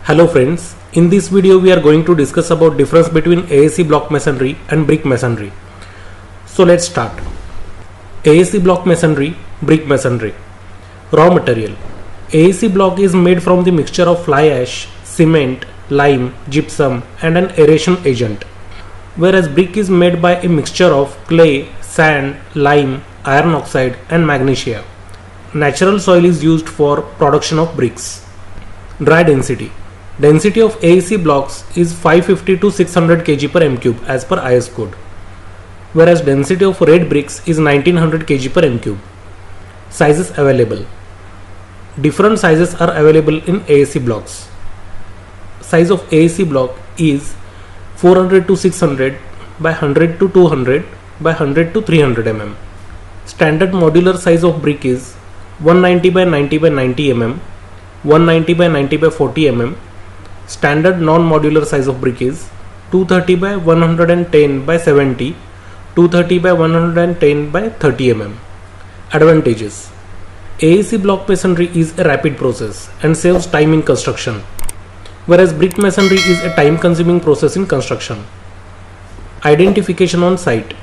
Hello friends, in this video we are going to discuss about difference between AAC block masonry and brick masonry. So let's start. AAC block masonry, brick masonry. Raw material. AAC block is made from the mixture of fly ash, cement, lime, gypsum and an aeration agent. Whereas brick is made by a mixture of clay, sand, lime, iron oxide and magnesia. Natural soil is used for production of bricks. Dry density. Density of AAC blocks is 550 to 600 kg per m3 as per IS code, whereas density of red bricks is 1900 kg per m3. Sizes available. Different sizes are available in AAC blocks. Size of AAC block is 400 to 600 by 100 to 200 by 100 to 300 mm. Standard modular size of brick is 190 by 90 by 90 mm, 190 by 90 by 40 mm. Standard non-modular size of brick is 230 by 110 by 70, 230 by 110 by 30 mm. Advantages. AAC block masonry is a rapid process and saves time in construction, whereas brick masonry is a time-consuming process in construction. Identification on site.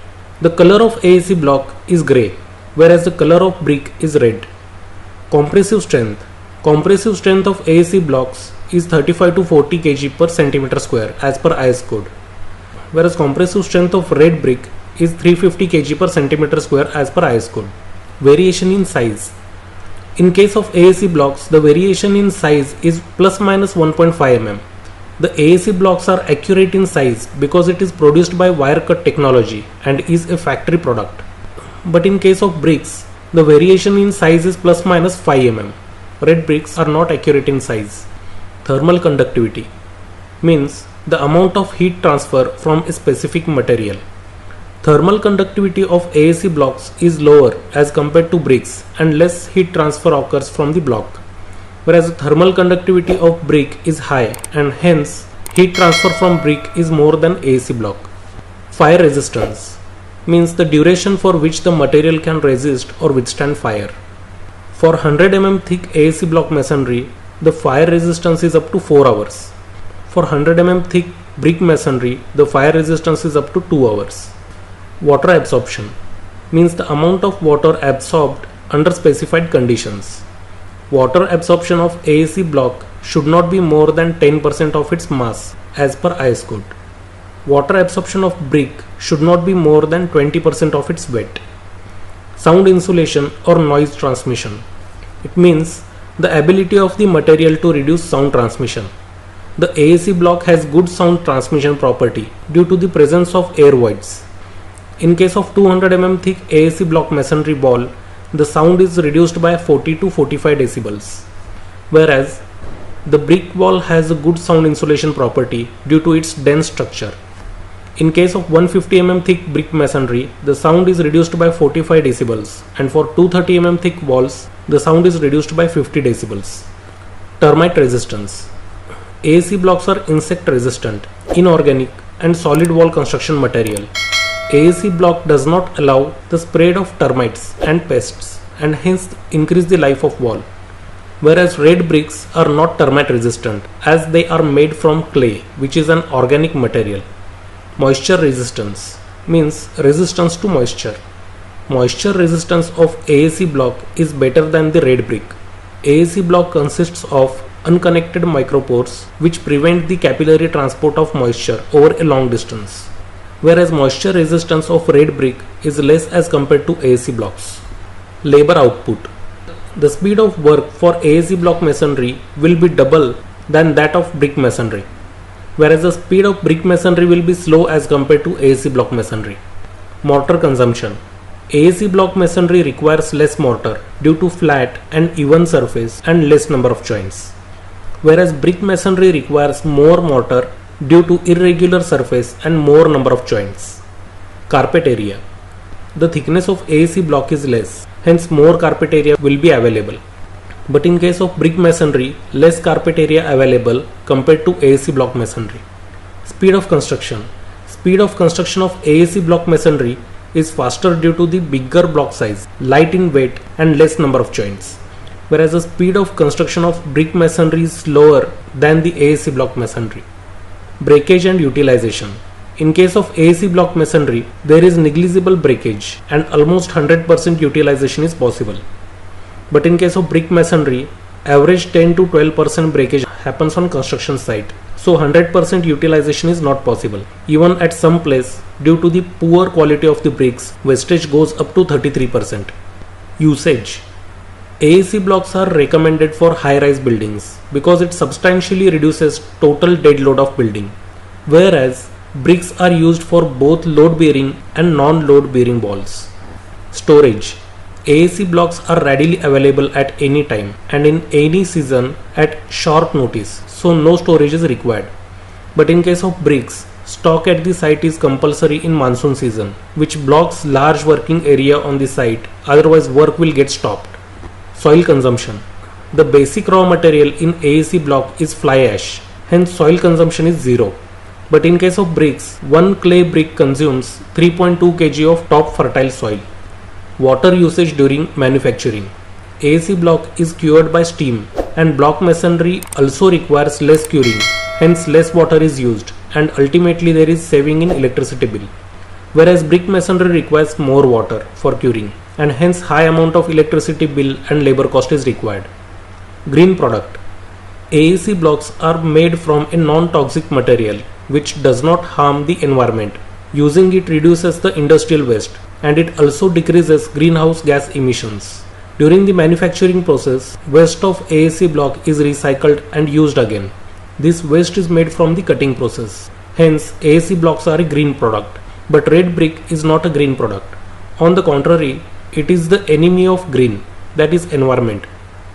The color of AAC block is grey, whereas the color of brick is red. Compressive strength. Compressive strength of AAC blocks is 35 to 40 kg per centimeter square as per IS code, whereas compressive strength of red brick is 350 kg per centimeter square as per IS code. Variation in size. In case of AAC blocks, the variation in size is plus minus 1.5 mm. The AAC blocks are accurate in size because it is produced by wire cut technology and is a factory product. But in case of bricks, the variation in size is plus minus 5 mm. Red bricks are not accurate in size. Thermal conductivity means the amount of heat transfer from a specific material. Thermal conductivity of AAC blocks is lower as compared to bricks and less heat transfer occurs from the block, whereas the thermal conductivity of brick is high and hence heat transfer from brick is more than AAC block. Fire resistance means the duration for which the material can resist or withstand fire. For 100 mm thick AAC block masonry, the fire resistance is up to 4 hours. For 100 mm thick brick masonry, the fire resistance is up to 2 hours. Water absorption means the amount of water absorbed under specified conditions. Water absorption of AAC block should not be more than 10% of its mass as per IS code. Water absorption of brick should not be more than 20% of its weight. Sound insulation or noise transmission. It means the ability of the material to reduce sound transmission. The AAC block has good sound transmission property due to the presence of air voids. In case of 200 mm thick AAC block masonry wall, the sound is reduced by 40 to 45 decibels, whereas the brick wall has a good sound insulation property due to its dense structure. In case of 150 mm thick brick masonry, the sound is reduced by 45 decibels, and for 230 mm thick walls, the sound is reduced by 50 decibels. Termite resistance. AAC blocks are insect resistant, inorganic and solid wall construction material. AAC block does not allow the spread of termites and pests and hence increase the life of wall. Whereas red bricks are not termite resistant as they are made from clay, which is an organic material. Moisture resistance means resistance to moisture. Moisture resistance of AAC block is better than the red brick. AAC block consists of unconnected micropores which prevent the capillary transport of moisture over a long distance, whereas moisture resistance of red brick is less as compared to AAC blocks. Labor output. The speed of work for AAC block masonry will be double than that of brick masonry, whereas the speed of brick masonry will be slow as compared to AAC block masonry. Mortar consumption. AAC block masonry requires less mortar due to flat and even surface and less number of joints, whereas brick masonry requires more mortar due to irregular surface and more number of joints. Carpet area. The thickness of AAC block is less, hence more carpet area will be available. But in case of brick masonry, less carpet area available compared to AAC block masonry. Speed of construction. Speed of construction of AAC block masonry is faster due to the bigger block size, light in weight and less number of joints. whereas the speed of construction of brick masonry is slower than the AAC block masonry. Breakage and utilization. In case of AAC block masonry, there is negligible breakage and almost 100% utilization is possible. But in case of brick masonry, average 10 to 12% breakage happens on construction site. So 100% utilization is not possible. Even at some place, due to the poor quality of the bricks, wastage goes up to 33%. Usage. AAC blocks are recommended for high-rise buildings because it substantially reduces total dead load of building, whereas bricks are used for both load-bearing and non-load-bearing walls. Storage. AAC blocks are readily available at any time and in any season at short notice, so no storage is required. But in case of bricks, stock at the site is compulsory in monsoon season, which blocks large working area on the site, otherwise work will get stopped. Soil consumption. The basic raw material in AAC block is fly ash, hence soil consumption is zero. But in case of bricks, one clay brick consumes 3.2 kg of top fertile soil. Water usage during manufacturing. AAC block is cured by steam and block masonry also requires less curing, hence less water is used and ultimately there is saving in electricity bill. Whereas brick masonry requires more water for curing and hence high amount of electricity bill and labor cost is required. Green product. AAC blocks are made from a non-toxic material which does not harm the environment. Using it reduces the industrial waste and it also decreases greenhouse gas emissions. During the manufacturing process, waste of AAC block is recycled and used again. This waste is made from the cutting process. Hence, AAC blocks are a green product, but red brick is not a green product. On the contrary, it is the enemy of green, that is environment.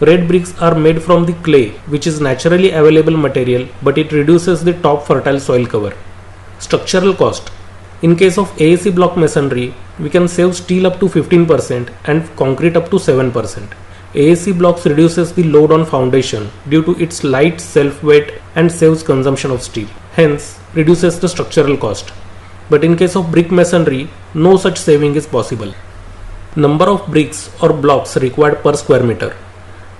Red bricks are made from the clay, which is naturally available material, but it reduces the top fertile soil cover. Structural cost. In case of AAC block masonry, we can save steel up to 15% and concrete up to 7%. AAC blocks reduces the load on foundation due to its light self-weight and saves consumption of steel, hence reduces the structural cost. But in case of brick masonry, no such saving is possible. Number of bricks or blocks required per square meter.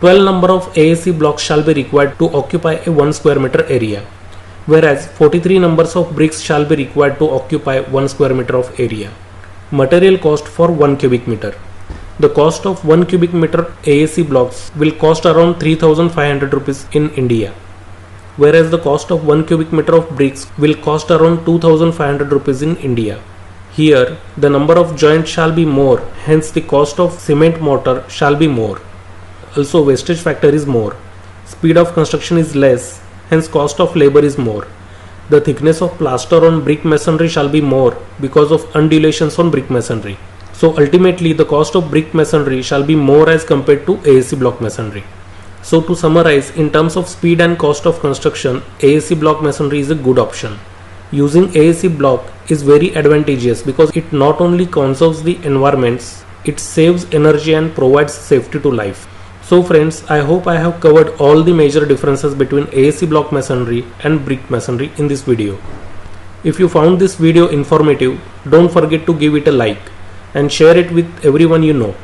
12 number of AAC blocks shall be required to occupy a 1 square meter area, whereas 43 numbers of bricks shall be required to occupy 1 square meter of area. Material cost for 1 cubic meter. The cost of 1 cubic meter AAC blocks will cost around 3500 rupees in India, whereas the cost of 1 cubic meter of bricks will cost around 2500 rupees in India. Here, the number of joints shall be more, hence the cost of cement mortar shall be more. Also, wastage factor is more. Speed of construction is less, hence cost of labor is more. The thickness of plaster on brick masonry shall be more because of undulations on brick masonry. So ultimately the cost of brick masonry shall be more as compared to AAC block masonry. So to summarize, in terms of speed and cost of construction, AAC block masonry is a good option. Using AAC block is very advantageous because it not only conserves the environments, it saves energy and provides safety to life. So friends, I hope I have covered all the major differences between AAC block masonry and brick masonry in this video. If you found this video informative, don't forget to give it a like and share it with everyone you know.